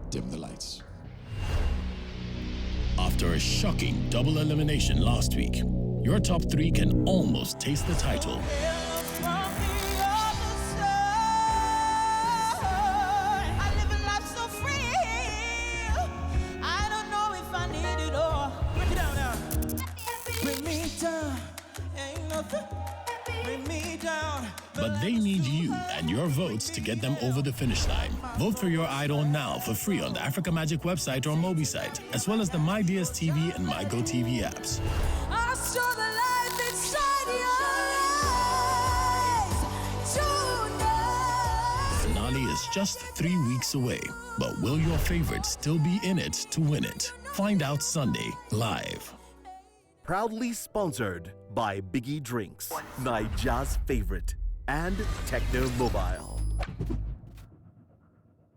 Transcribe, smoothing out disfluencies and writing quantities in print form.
dim the lights. After a shocking double elimination last week, your top 3 can almost taste the title. But they need you and your votes to get them over the finish line. Vote for your idol now for free on the Africa Magic website or Mobi site, as well as the My DSTV and My GoTV apps. I saw the light inside your eyes tonight. Finale is just 3 weeks away, but will your favorite still be in it to win it? Find out Sunday, live. Proudly sponsored by Biggie Drinks, Nigeria's favorite, and Techno Mobile.